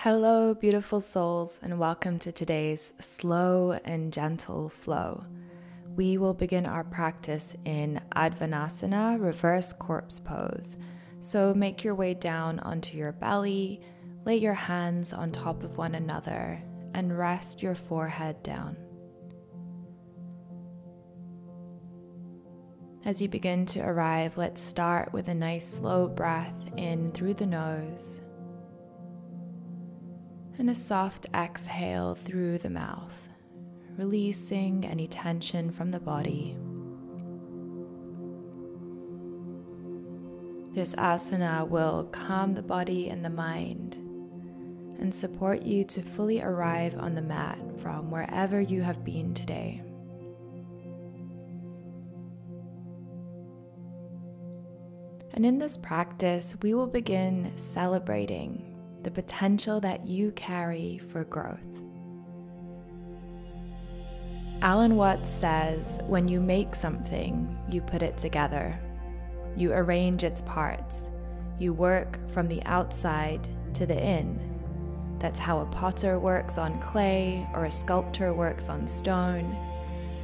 Hello, beautiful souls, and welcome to today's slow and gentle flow. We will begin our practice in Advanasana, reverse corpse pose. So make your way down onto your belly, lay your hands on top of one another, and rest your forehead down. As you begin to arrive, let's start with a nice slow breath in through the nose and a soft exhale through the mouth, releasing any tension from the body. This asana will calm the body and the mind and support you to fully arrive on the mat from wherever you have been today. And in this practice, we will begin celebrating the potential that you carry for growth. Alan Watts says, when you make something, you put it together. You arrange its parts. You work from the outside to the in. That's how a potter works on clay or a sculptor works on stone.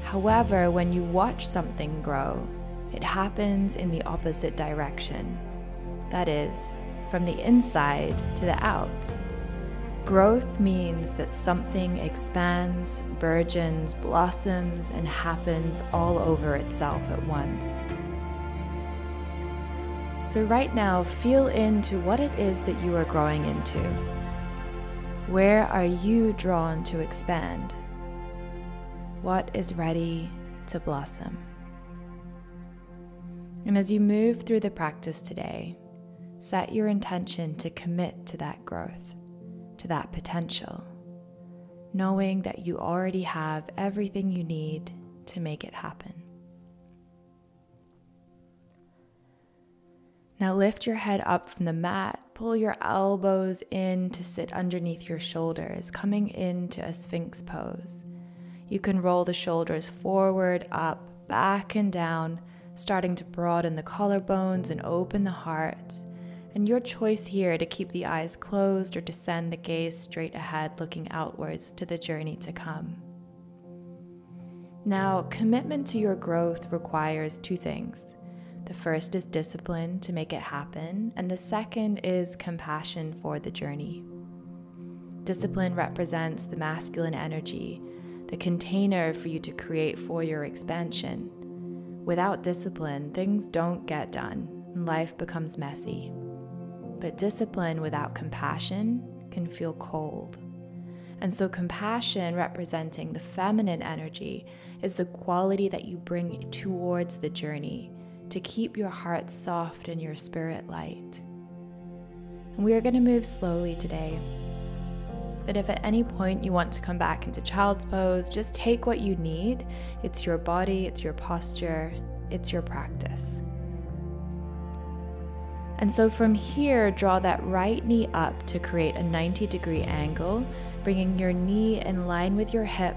However, when you watch something grow, it happens in the opposite direction. That is, from the inside to the out. Growth means that something expands, burgeons, blossoms, and happens all over itself at once. So right now, feel into what it is that you are growing into. Where are you drawn to expand? What is ready to blossom? And as you move through the practice today, set your intention to commit to that growth, to that potential, knowing that you already have everything you need to make it happen. Now lift your head up from the mat, pull your elbows in to sit underneath your shoulders, coming into a Sphinx pose. You can roll the shoulders forward, up, back, and down, starting to broaden the collarbones and open the heart. And your choice here to keep the eyes closed or to send the gaze straight ahead, looking outwards to the journey to come. Now, commitment to your growth requires two things. The first is discipline to make it happen, and the second is compassion for the journey. Discipline represents the masculine energy, the container for you to create for your expansion. Without discipline, things don't get done, and life becomes messy. But discipline without compassion can feel cold. And so compassion, representing the feminine energy, is the quality that you bring towards the journey to keep your heart soft and your spirit light. And we are going to move slowly today. But if at any point you want to come back into child's pose, just take what you need. It's your body, it's your posture, it's your practice. And so from here, draw that right knee up to create a 90-degree angle, bringing your knee in line with your hip,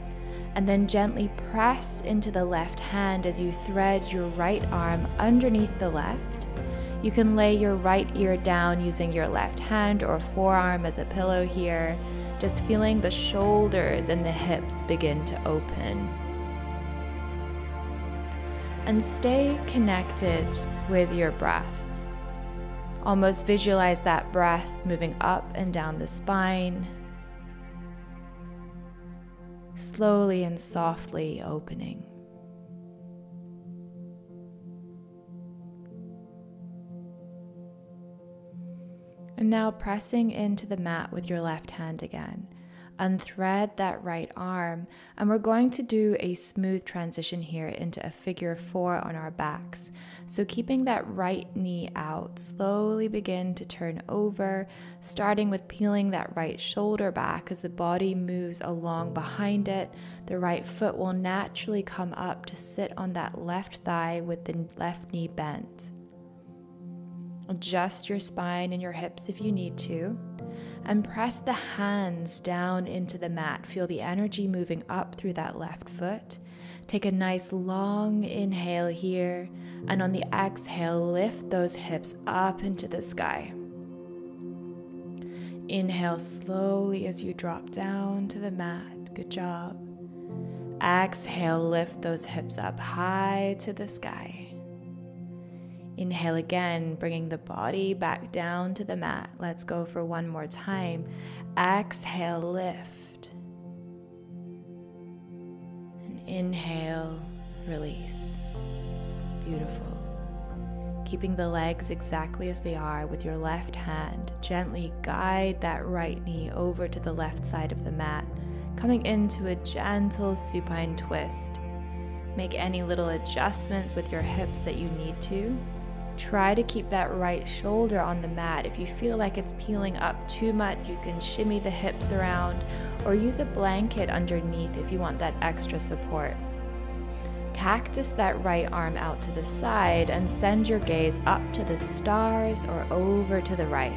and then gently press into the left hand as you thread your right arm underneath the left. You can lay your right ear down using your left hand or forearm as a pillow here, just feeling the shoulders and the hips begin to open. And stay connected with your breath. Almost visualize that breath moving up and down the spine, slowly and softly opening. And now pressing into the mat with your left hand again. Unthread that right arm, and we're going to do a smooth transition here into a figure 4 on our backs. So keeping that right knee out, slowly begin to turn over, starting with peeling that right shoulder back as the body moves along behind it. The right foot will naturally come up to sit on that left thigh with the left knee bent. Adjust your spine and your hips if you need to, and press the hands down into the mat. Feel the energy moving up through that left foot. Take a nice long inhale here, and on the exhale, lift those hips up into the sky. Inhale slowly as you drop down to the mat. Good job. Exhale, lift those hips up high to the sky. Inhale again, bringing the body back down to the mat. Let's go for one more time. Exhale, lift. And inhale, release. Beautiful. Keeping the legs exactly as they are with your left hand, gently guide that right knee over to the left side of the mat, coming into a gentle supine twist. Make any little adjustments with your hips that you need to. Try to keep that right shoulder on the mat. If you feel like it's peeling up too much, you can shimmy the hips around or use a blanket underneath if you want that extra support. Cactus that right arm out to the side and send your gaze up to the stars or over to the right.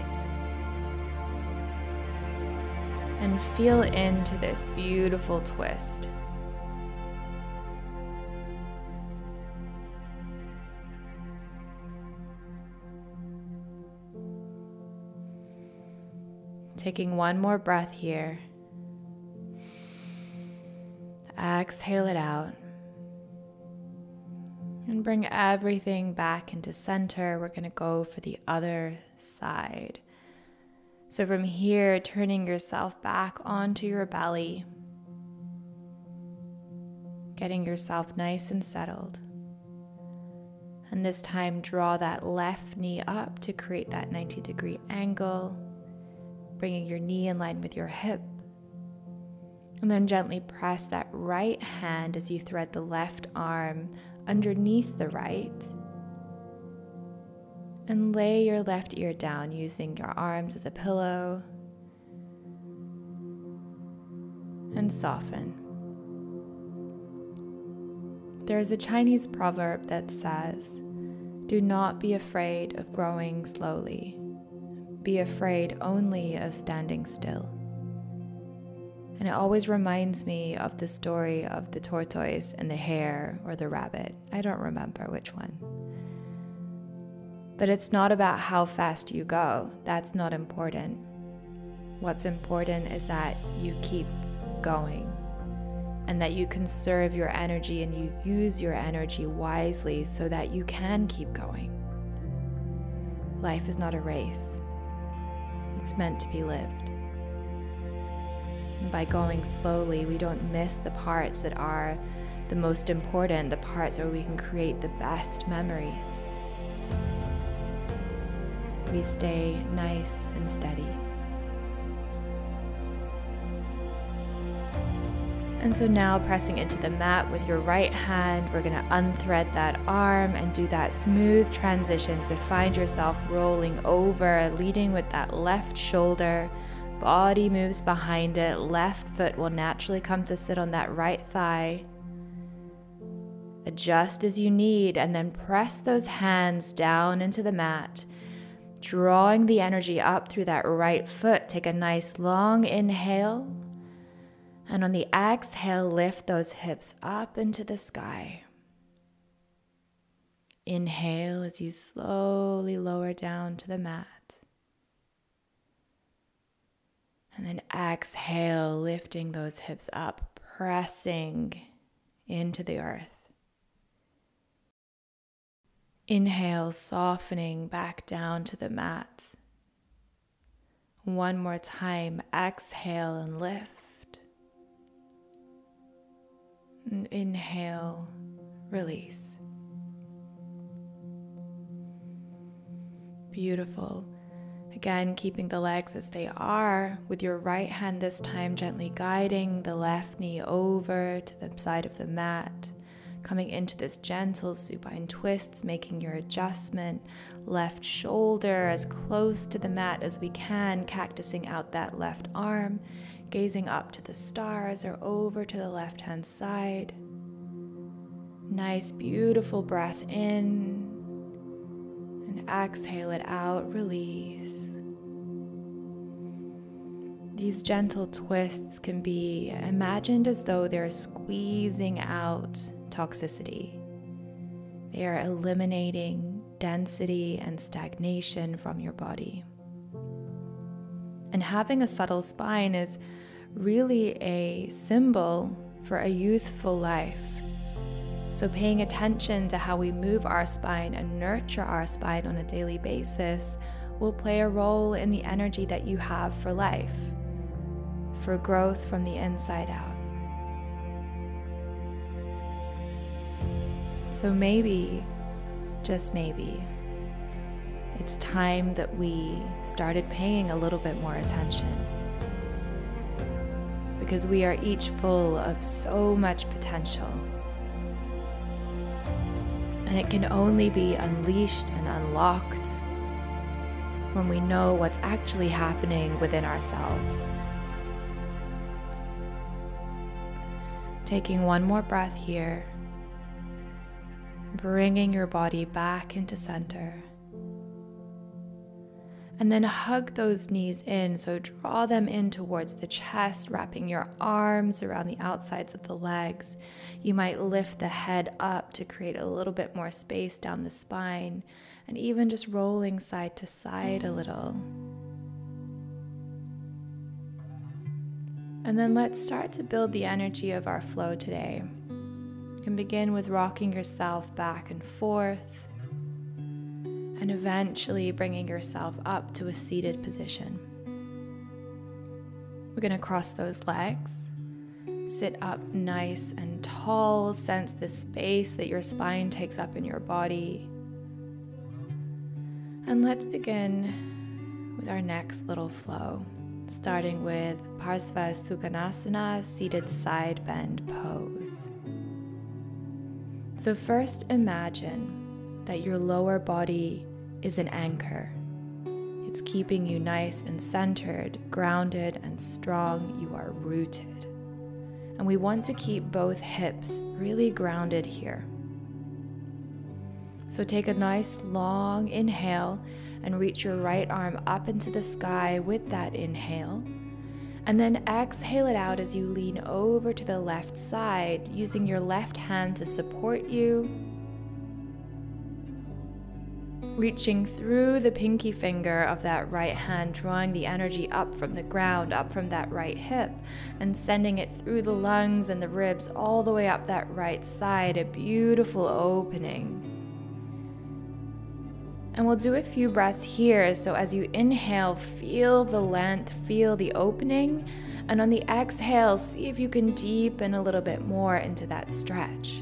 And feel into this beautiful twist. Taking one more breath here. Exhale it out. And bring everything back into center. We're going to go for the other side. So from here, turning yourself back onto your belly. Getting yourself nice and settled. And this time, draw that left knee up to create that 90-degree angle. Bringing your knee in line with your hip. And then gently press that right hand as you thread the left arm underneath the right. And lay your left ear down using your arms as a pillow. And soften. There is a Chinese proverb that says, "Do not be afraid of growing slowly. Be afraid only of standing still." And it always reminds me of the story of the tortoise and the hare or the rabbit. I don't remember which one. But it's not about how fast you go. That's not important. What's important is that you keep going and that you conserve your energy and you use your energy wisely so that you can keep going. Life is not a race. It's meant to be lived. And by going slowly, we don't miss the parts that are the most important, the parts where we can create the best memories. We stay nice and steady. And so now pressing into the mat with your right hand, we're going to unthread that arm and do that smooth transition. So find yourself rolling over, leading with that left shoulder. Body moves behind it. Left foot will naturally come to sit on that right thigh. Adjust as you need and then press those hands down into the mat. Drawing the energy up through that right foot. Take a nice long inhale. And on the exhale, lift those hips up into the sky. Inhale as you slowly lower down to the mat. And then exhale, lifting those hips up, pressing into the earth. Inhale, softening back down to the mat. One more time, exhale and lift. And inhale, release. Beautiful. Again, keeping the legs as they are, with your right hand this time gently guiding the left knee over to the side of the mat, coming into this gentle supine twist, making your adjustment, left shoulder as close to the mat as we can, cactusing out that left arm, gazing up to the stars or over to the left-hand side. Nice, beautiful breath in, and exhale it out, release. These gentle twists can be imagined as though they're squeezing out toxicity. They are eliminating density and stagnation from your body. And having a subtle spine is really a symbol for a youthful life. So paying attention to how we move our spine and nurture our spine on a daily basis will play a role in the energy that you have for life, for growth from the inside out. So maybe, just maybe, it's time that we started paying a little bit more attention, because we are each full of so much potential, and it can only be unleashed and unlocked when we know what's actually happening within ourselves. Taking one more breath here, bringing your body back into center. And then hug those knees in, so draw them in towards the chest, wrapping your arms around the outsides of the legs. You might lift the head up to create a little bit more space down the spine, and even just rolling side to side a little. And then let's start to build the energy of our flow today. You can begin with rocking yourself back and forth, and eventually bringing yourself up to a seated position. We're going to cross those legs, sit up nice and tall, sense the space that your spine takes up in your body. And let's begin with our next little flow, starting with Parsvasukhanasana, seated side bend pose. So first imagine that your lower body is an anchor. It's keeping you nice and centered, grounded and strong. You are rooted. And we want to keep both hips really grounded here. So take a nice long inhale and reach your right arm up into the sky with that inhale. And then exhale it out as you lean over to the left side, using your left hand to support you, reaching through the pinky finger of that right hand, drawing the energy up from the ground, up from that right hip, and sending it through the lungs and the ribs all the way up that right side, a beautiful opening. And we'll do a few breaths here. So as you inhale, feel the length, feel the opening, and on the exhale, see if you can deepen a little bit more into that stretch.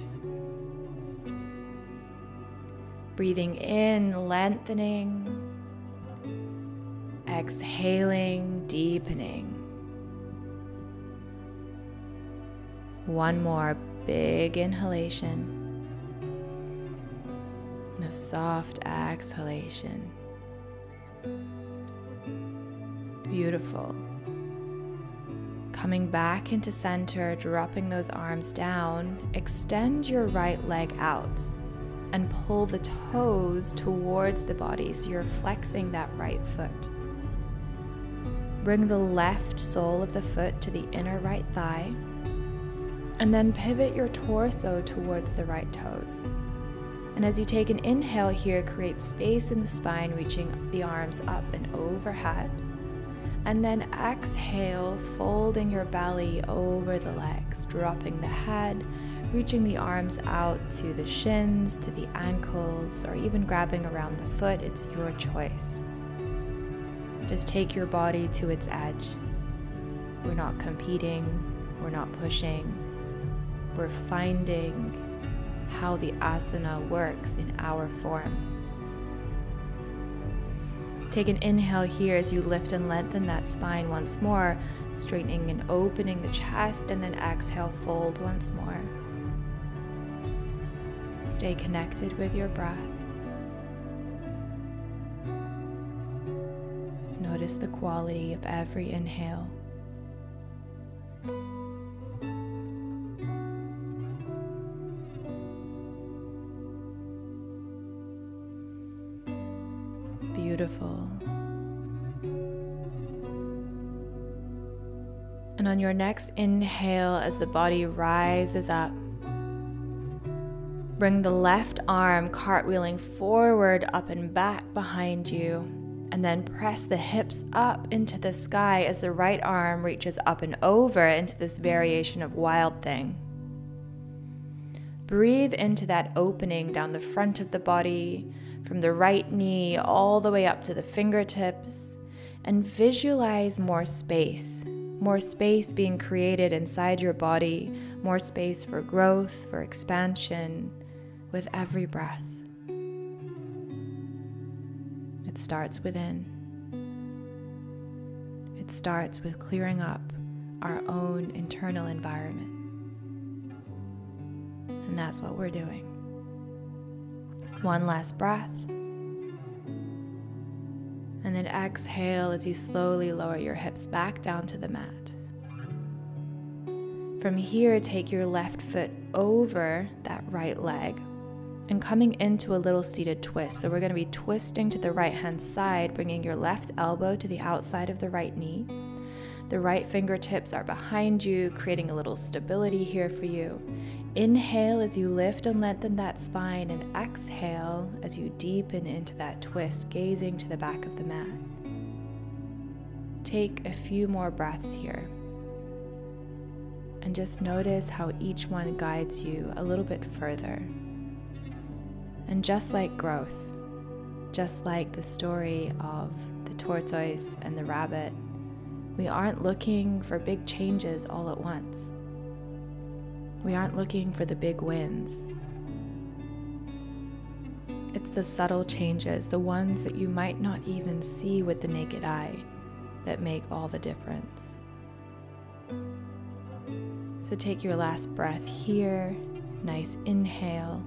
Breathing in, lengthening. Exhaling, deepening. One more big inhalation. And a soft exhalation. Beautiful. Coming back into center, dropping those arms down, extend your right leg out and pull the toes towards the body, so you're flexing that right foot. Bring the left sole of the foot to the inner right thigh, and then pivot your torso towards the right toes. And as you take an inhale here, create space in the spine, reaching the arms up and overhead. And then exhale, folding your belly over the legs, dropping the head, reaching the arms out to the shins, to the ankles, or even grabbing around the foot. It's your choice. Just take your body to its edge. We're not competing, we're not pushing. We're finding how the asana works in our form. Take an inhale here as you lift and lengthen that spine once more, straightening and opening the chest, and then exhale, fold once more. Stay connected with your breath. Notice the quality of every inhale. Beautiful. And on your next inhale, as the body rises up, bring the left arm cartwheeling forward, up and back behind you, And then press the hips up into the sky as the right arm reaches up and over into this variation of wild thing. Breathe into that opening down the front of the body, from the right knee all the way up to the fingertips, and visualize more space being created inside your body, more space for growth, for expansion with every breath. It starts within. It starts with clearing up our own internal environment. And that's what we're doing. One last breath. And then exhale as you slowly lower your hips back down to the mat. From here, take your left foot over that right leg and coming into a little seated twist. So we're going to be twisting to the right hand side, bringing your left elbow to the outside of the right knee. The right fingertips are behind you, creating a little stability here for you. Inhale as you lift and lengthen that spine, and exhale as you deepen into that twist, gazing to the back of the mat. Take a few more breaths here. And just notice how each one guides you a little bit further. And just like growth, just like the story of the tortoise and the rabbit, we aren't looking for big changes all at once. We aren't looking for the big wins. It's the subtle changes, the ones that you might not even see with the naked eye, that make all the difference. So take your last breath here, nice inhale.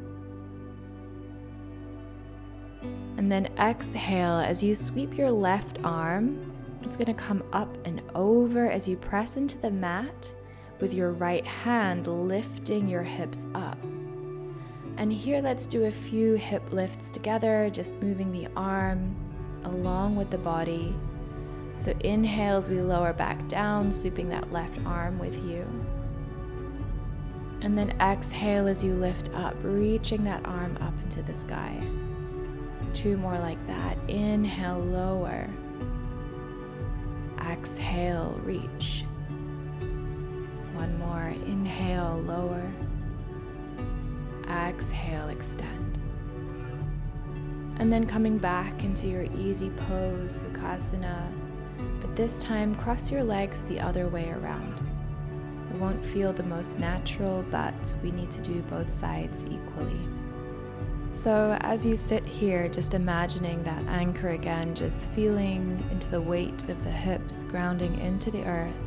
And then exhale as you sweep your left arm. It's going to come up and over as you press into the mat with your right hand lifting your hips up. And here let's do a few hip lifts together, just moving the arm along with the body. So inhale as we lower back down, sweeping that left arm with you. And then exhale as you lift up, reaching that arm up into the sky. Two more like that. Inhale, lower. Exhale, reach. One more. Inhale, lower. Exhale, extend. And then coming back into your easy pose, Sukhasana. But this time, cross your legs the other way around. It won't feel the most natural, but we need to do both sides equally. So as you sit here, just imagining that anchor again, just feeling into the weight of the hips, grounding into the earth.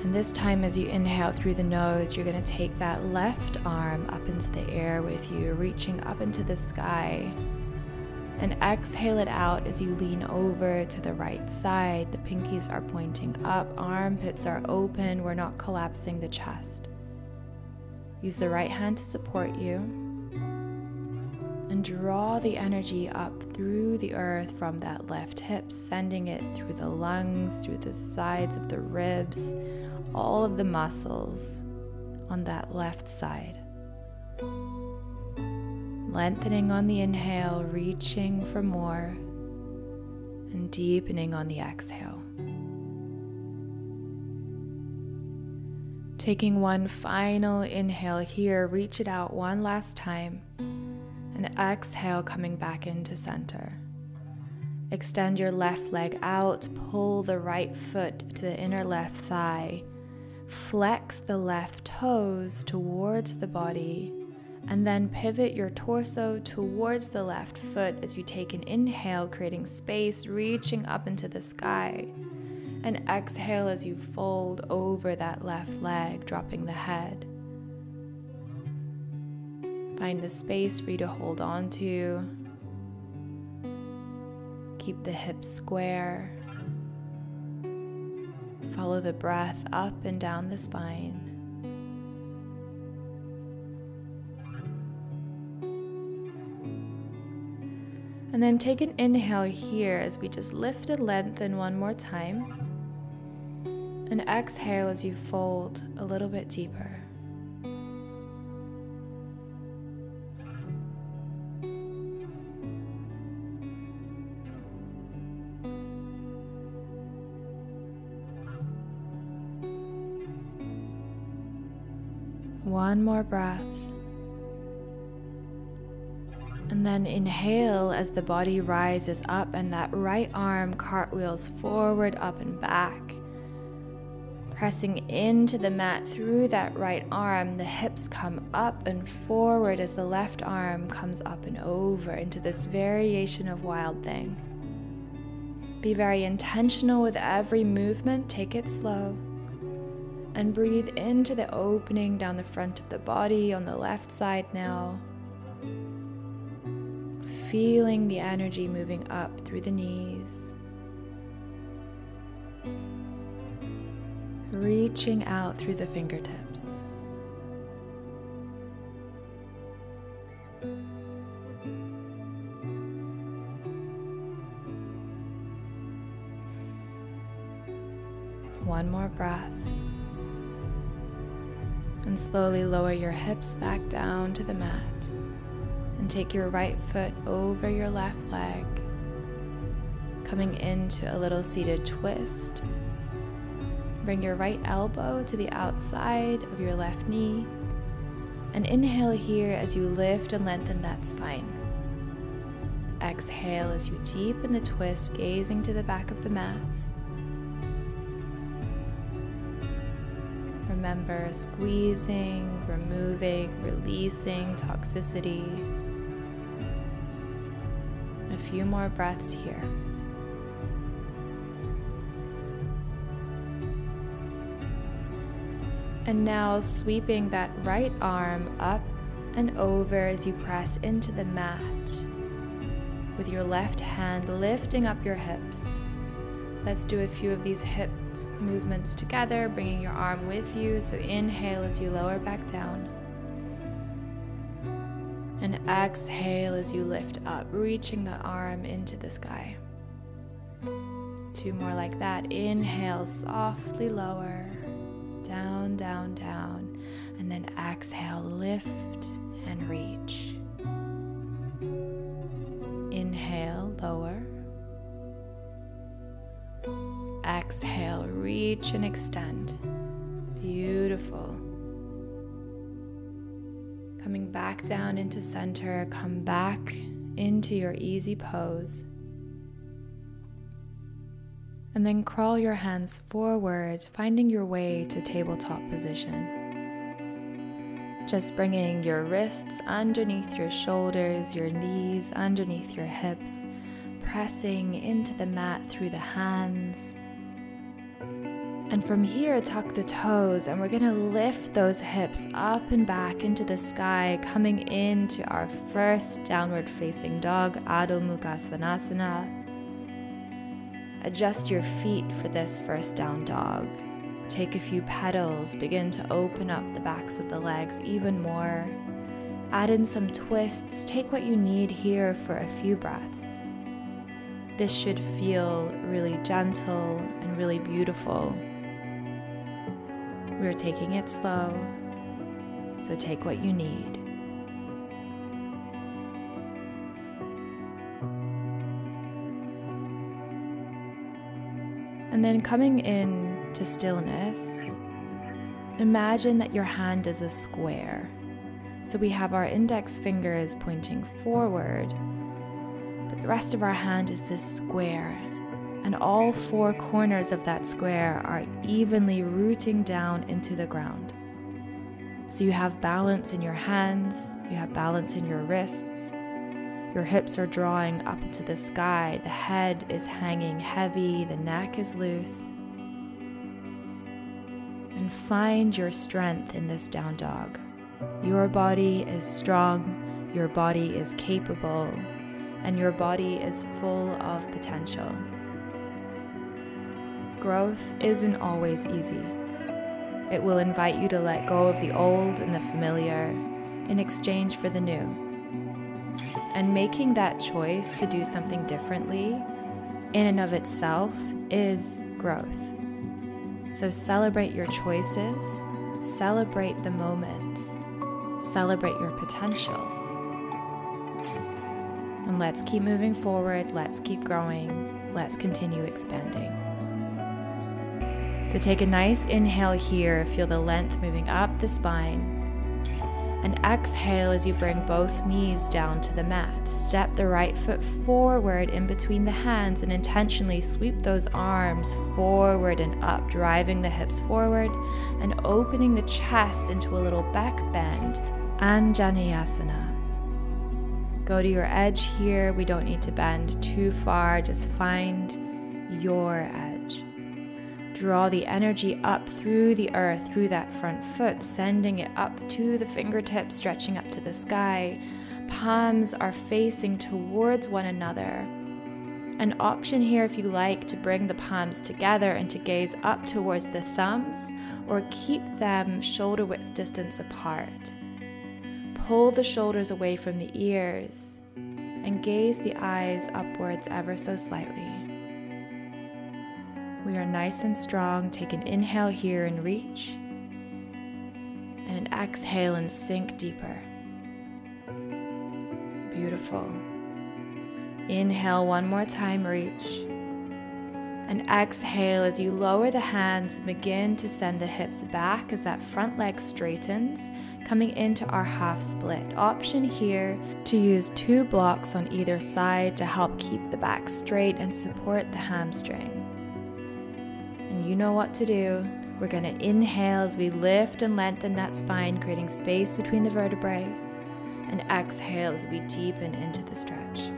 And this time as you inhale through the nose, you're going to take that left arm up into the air with you, reaching up into the sky. And exhale it out as you lean over to the right side. The pinkies are pointing up, armpits are open, we're not collapsing the chest. Use the right hand to support you. And draw the energy up through the earth from that left hip, sending it through the lungs, through the sides of the ribs, all of the muscles on that left side. Lengthening on the inhale, reaching for more, and deepening on the exhale. Taking one final inhale here, reach it out one last time, and exhale, coming back into center. Extend your left leg out, pull the right foot to the inner left thigh, flex the left toes towards the body, and then pivot your torso towards the left foot as you take an inhale, creating space, reaching up into the sky. And exhale as you fold over that left leg, dropping the head. Find the space for you to hold on to. Keep the hips square. Follow the breath up and down the spine. And then take an inhale here as we just lift and lengthen one more time. And exhale as you fold a little bit deeper. One more breath. And then inhale as the body rises up and that right arm cartwheels forward, up and back. Pressing into the mat through that right arm, the hips come up and forward as the left arm comes up and over into this variation of wild thing. Be very intentional with every movement, take it slow. And breathe into the opening down the front of the body on the left side now. Feeling the energy moving up through the knees. Reaching out through the fingertips. One more breath. And slowly lower your hips back down to the mat. And take your right foot over your left leg, coming into a little seated twist. Bring your right elbow to the outside of your left knee, and inhale here as you lift and lengthen that spine. Exhale as you deepen the twist, gazing to the back of the mat. Remember squeezing, removing, releasing toxicity. A few more breaths here. And now sweeping that right arm up and over as you press into the mat. With your left hand lifting up your hips. Let's do a few of these hip movements together, bringing your arm with you. So inhale as you lower back down. And exhale as you lift up, reaching the arm into the sky. Two more like that. Inhale, softly lower, down, down, down. And then exhale, lift and reach. Inhale, lower. Exhale, reach and extend. Beautiful. Coming back down into center, come back into your easy pose. And then crawl your hands forward, finding your way to tabletop position. Just bringing your wrists underneath your shoulders, your knees underneath your hips, pressing into the mat through the hands. And from here, tuck the toes, and we're going to lift those hips up and back into the sky, coming into our first downward facing dog, Adho Mukha Svanasana. Adjust your feet for this first down dog. Take a few petals, begin to open up the backs of the legs even more. Add in some twists, take what you need here for a few breaths. This should feel really gentle and really beautiful. We're taking it slow, so take what you need. And then coming in to stillness, imagine that your hand is a square. So we have our index fingers pointing forward, but the rest of our hand is this square. And all four corners of that square are evenly rooting down into the ground. So you have balance in your hands, you have balance in your wrists, your hips are drawing up into the sky, the head is hanging heavy, the neck is loose. And find your strength in this down dog. Your body is strong, your body is capable, and your body is full of potential. Growth isn't always easy. It will invite you to let go of the old and the familiar in exchange for the new. And making that choice to do something differently in and of itself is growth. So celebrate your choices, celebrate the moments, celebrate your potential. And let's keep moving forward, let's keep growing, let's continue expanding. So take a nice inhale here, feel the length moving up the spine. And exhale as you bring both knees down to the mat. Step the right foot forward in between the hands and intentionally sweep those arms forward and up, driving the hips forward and opening the chest into a little back bend. Anjaneyasana. Go to your edge here. We don't need to bend too far. Just find your edge. Draw the energy up through the earth, through that front foot, sending it up to the fingertips, stretching up to the sky. Palms are facing towards one another. An option here, if you like, to bring the palms together and to gaze up towards the thumbs, or keep them shoulder width distance apart. Pull the shoulders away from the ears and gaze the eyes upwards ever so slightly. We are nice and strong. Take an inhale here and reach, and an exhale and sink deeper. Beautiful. Inhale one more time, reach, and exhale as you lower the hands, begin to send the hips back as that front leg straightens, coming into our half split. Option here to use 2 blocks on either side to help keep the back straight and support the hamstring. And you know what to do. We're going to inhale as we lift and lengthen that spine, creating space between the vertebrae, and exhale as we deepen into the stretch.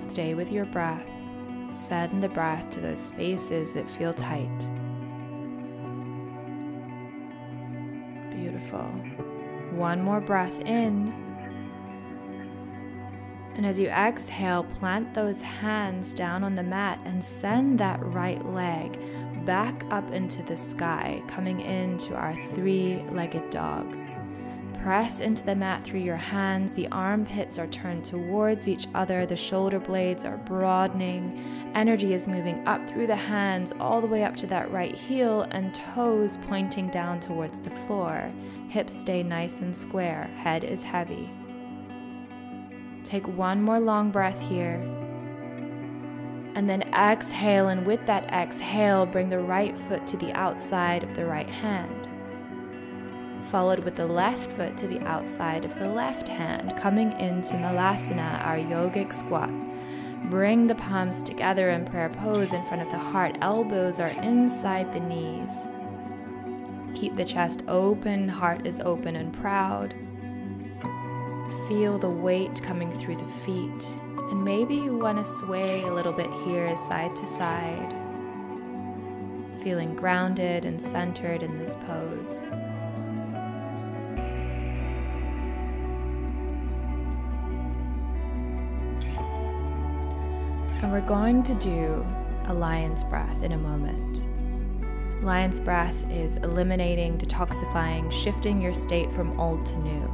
Stay with your breath. Send the breath to those spaces that feel tight. Beautiful. One more breath in. And as you exhale, plant those hands down on the mat and send that right leg back up into the sky, coming into our 3-legged dog. Press into the mat through your hands. The armpits are turned towards each other. The shoulder blades are broadening. Energy is moving up through the hands all the way up to that right heel, and toes pointing down towards the floor. Hips stay nice and square. Head is heavy. Take one more long breath here. And then exhale, and with that exhale, bring the right foot to the outside of the right hand. Followed with the left foot to the outside of the left hand, coming into Malasana, our yogic squat. Bring the palms together in prayer pose in front of the heart. Elbows are inside the knees. Keep the chest open, heart is open and proud. Feel the weight coming through the feet. And maybe you want to sway a little bit here, side to side. Feeling grounded and centered in this pose. And we're going to do a lion's breath in a moment. Lion's breath is eliminating, detoxifying, shifting your state from old to new.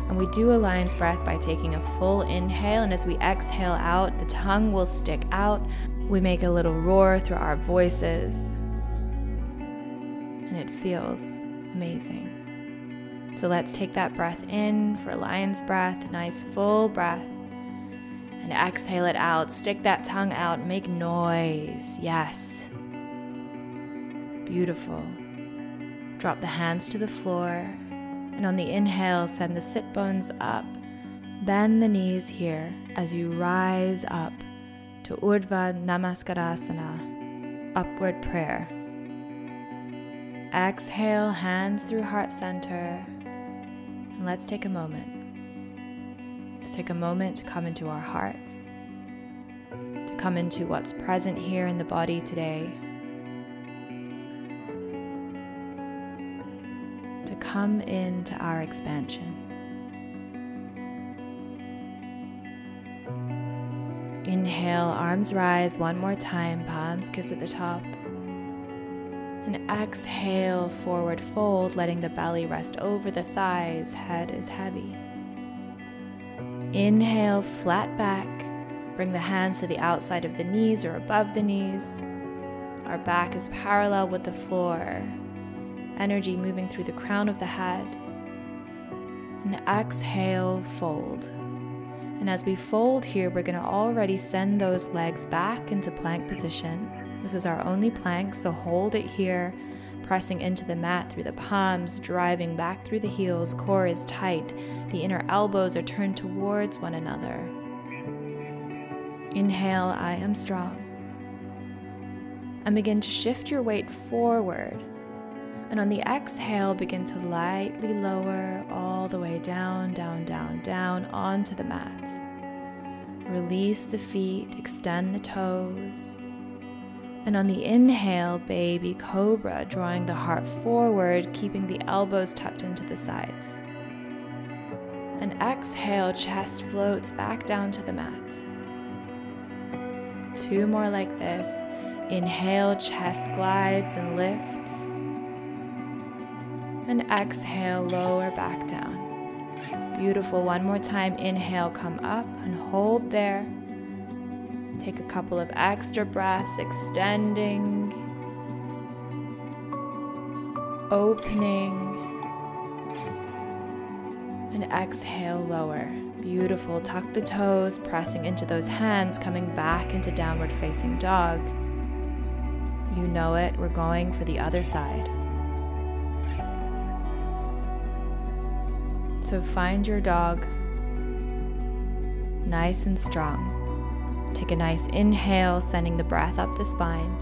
And we do a lion's breath by taking a full inhale, and as we exhale out, the tongue will stick out. We make a little roar through our voices, and it feels amazing. So let's take that breath in for lion's breath, nice full breath. And exhale it out. Stick that tongue out. Make noise. Yes. Beautiful. Drop the hands to the floor. And on the inhale, send the sit bones up. Bend the knees here as you rise up to Urdhva Namaskarasana, upward prayer. Exhale, hands through heart center. And let's take a moment. Let's take a moment to come into our hearts, to come into what's present here in the body today, to come into our expansion. Inhale, arms rise one more time, palms kiss at the top. And exhale, forward fold, letting the belly rest over the thighs, head is heavy. Inhale, flat back, bring the hands to the outside of the knees or above the knees. Our back is parallel with the floor. Energy moving through the crown of the head. And exhale, fold. And as we fold here, we're going to already send those legs back into plank position. This is our only plank, so hold it here. pressing into the mat through the palms, driving back through the heels. Core is tight. The inner elbows are turned towards one another. Inhale, I am strong. And begin to shift your weight forward. And on the exhale, begin to lightly lower all the way down, down, down, down onto the mat. Release the feet, extend the toes. And on the inhale, baby cobra, drawing the heart forward, keeping the elbows tucked into the sides. And exhale, chest floats back down to the mat. 2 more like this. Inhale, chest glides and lifts. And exhale, lower back down. Beautiful. 1 more time. Inhale, come up and hold there. Take a couple of extra breaths, extending, opening, and exhale, lower. Beautiful. Tuck the toes, pressing into those hands, coming back into downward facing dog. You know it. We're going for the other side. So find your dog, nice and strong. Take a nice inhale, sending the breath up the spine.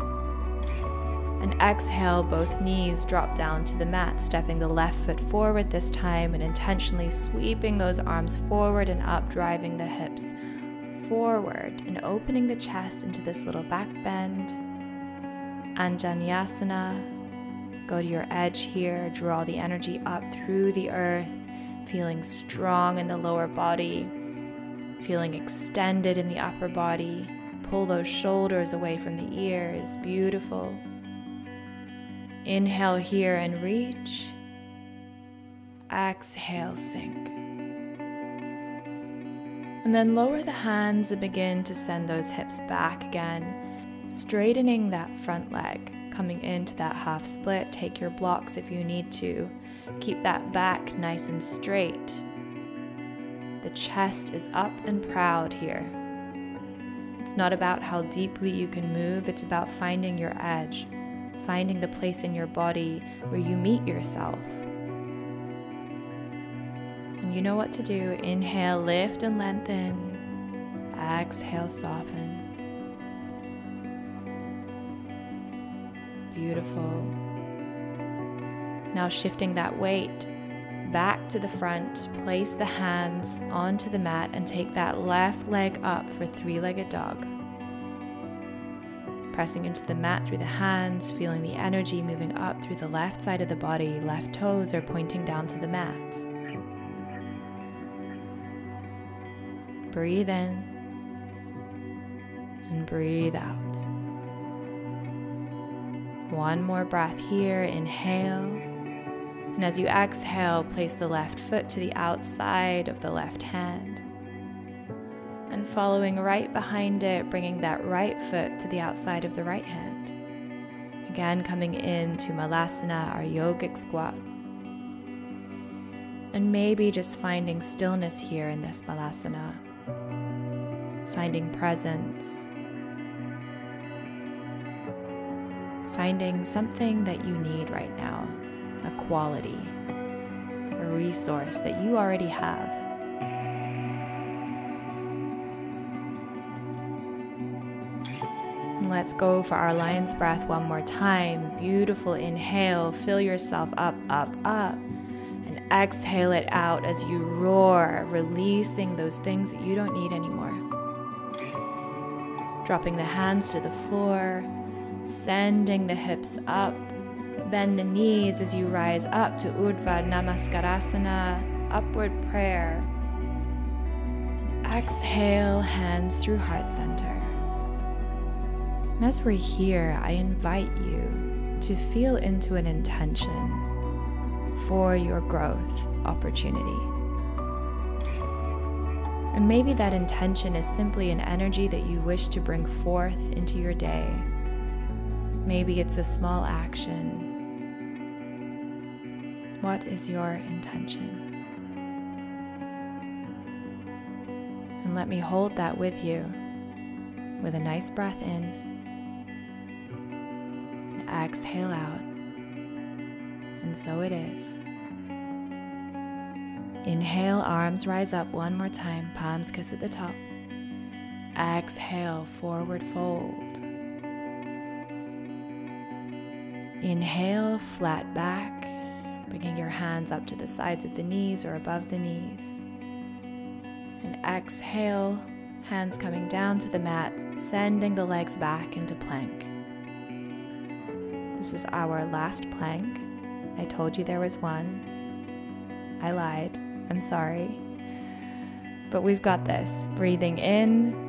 And exhale, both knees drop down to the mat, stepping the left foot forward this time and intentionally sweeping those arms forward and up, driving the hips forward and opening the chest into this little back bend. Anjaneyasana. Go to your edge here, draw the energy up through the earth, feeling strong in the lower body, feeling extended in the upper body. Pull those shoulders away from the ears. Beautiful. Inhale here and reach. Exhale, sink. And then lower the hands and begin to send those hips back again, straightening that front leg, coming into that half split. Take your blocks if you need to. Keep that back nice and straight. The chest is up and proud here. It's not about how deeply you can move, it's about finding your edge, finding the place in your body where you meet yourself. And you know what to do. Inhale, lift and lengthen. Exhale, soften. Beautiful. Now shifting that weight back to the front, place the hands onto the mat and take that left leg up for 3-legged dog. Pressing into the mat through the hands, feeling the energy moving up through the left side of the body. Left toes are pointing down to the mat. Breathe in and breathe out. 1 more breath here. Inhale. And as you exhale, place the left foot to the outside of the left hand. And following right behind it, bringing that right foot to the outside of the right hand. Again, coming into Malasana, our yogic squat. And maybe just finding stillness here in this Malasana. Finding presence. Finding something that you need right now. A quality, a resource that you already have. And let's go for our lion's breath 1 more time. Beautiful. Inhale, fill yourself up, up, up. And exhale it out as you roar, releasing those things that you don't need anymore. Dropping the hands to the floor, sending the hips up. Bend the knees as you rise up to Urdhva Namaskarasana, upward prayer. Exhale, hands through heart center. And as we're here, I invite you to feel into an intention for your growth opportunity. And maybe that intention is simply an energy that you wish to bring forth into your day. Maybe it's a small action. What is your intention? And let me hold that with you with a nice breath in and exhale out. and so it is. Inhale, arms rise up one more time, palms kiss at the top. Exhale, forward fold. Inhale, flat back, bringing your hands up to the sides of the knees or above the knees. And exhale, hands coming down to the mat, sending the legs back into plank. This is our last plank. I told you there was one. I lied. I'm sorry. But we've got this. Breathing in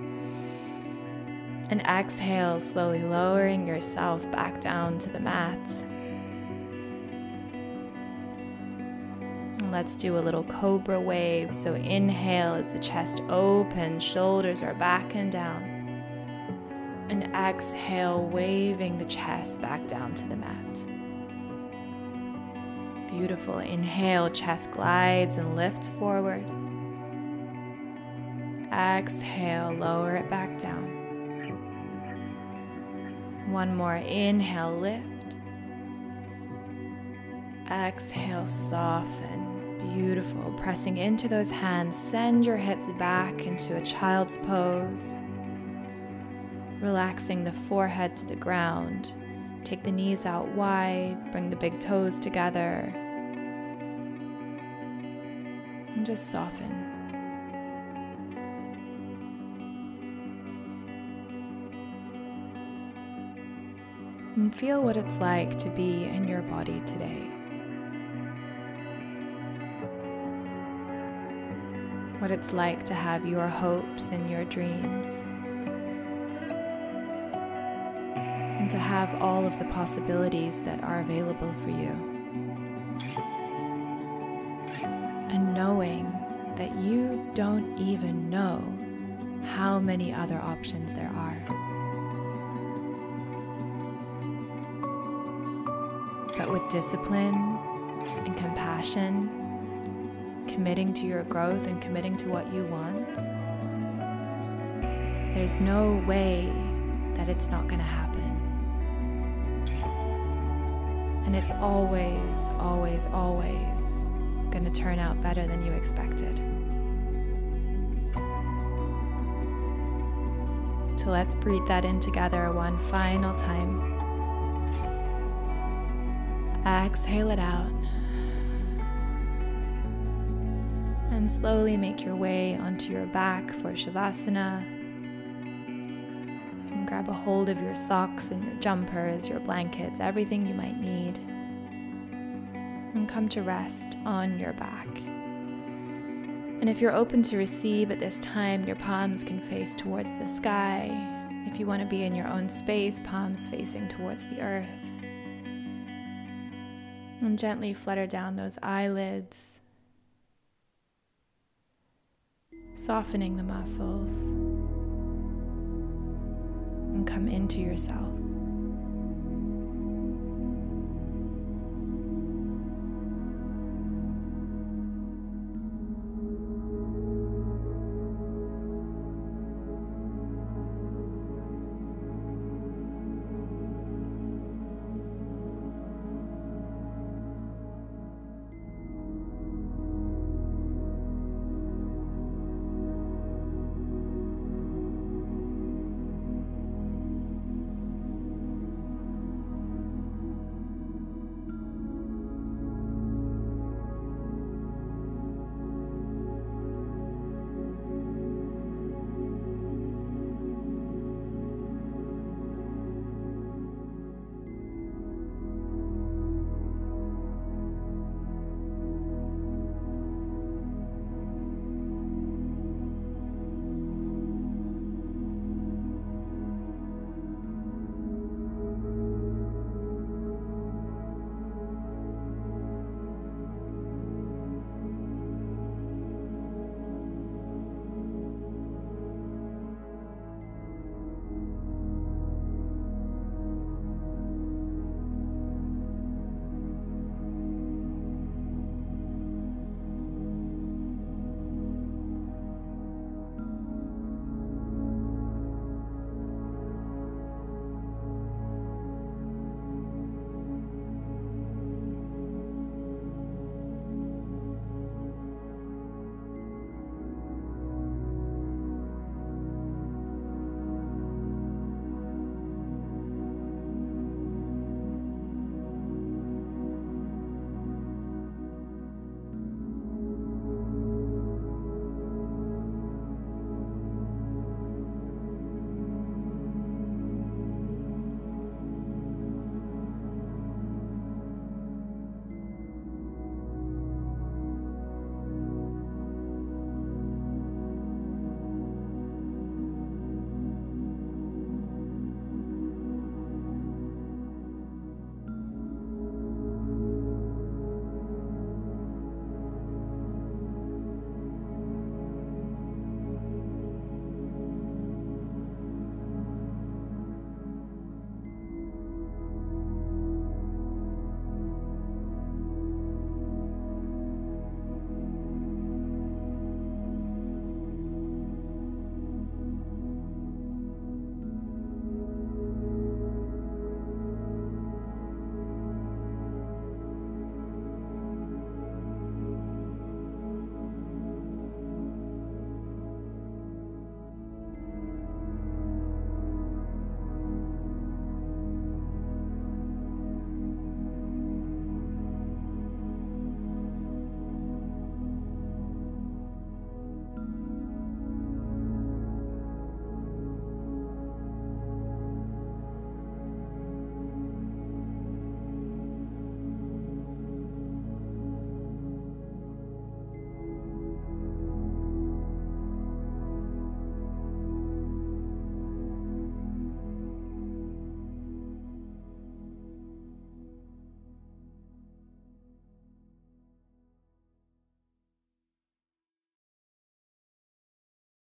and exhale, slowly lowering yourself back down to the mat. And let's do a little cobra wave. So inhale as the chest opens, shoulders are back and down. And exhale, waving the chest back down to the mat. Beautiful. Inhale, chest glides and lifts forward. Exhale, lower it back down. One more. Inhale, lift. Exhale, soften. Beautiful. Pressing into those hands, send your hips back into a child's pose. Relaxing the forehead to the ground. Take the knees out wide, bring the big toes together. And just soften. And feel what it's like to be in your body today. What it's like to have your hopes and your dreams. And to have all of the possibilities that are available for you. And knowing that you don't even know how many other options there are. But with discipline and compassion, committing to your growth and committing to what you want, there's no way that it's not going to happen. And it's always, always, always going to turn out better than you expected. So let's breathe that in together one final time. Exhale it out. And slowly make your way onto your back for Shavasana. And grab a hold of your socks and your jumpers, your blankets, everything you might need. And come to rest on your back. And if you're open to receive at this time, your palms can face towards the sky. If you want to be in your own space, palms facing towards the earth. And gently flutter down those eyelids, softening the muscles, and come into yourself.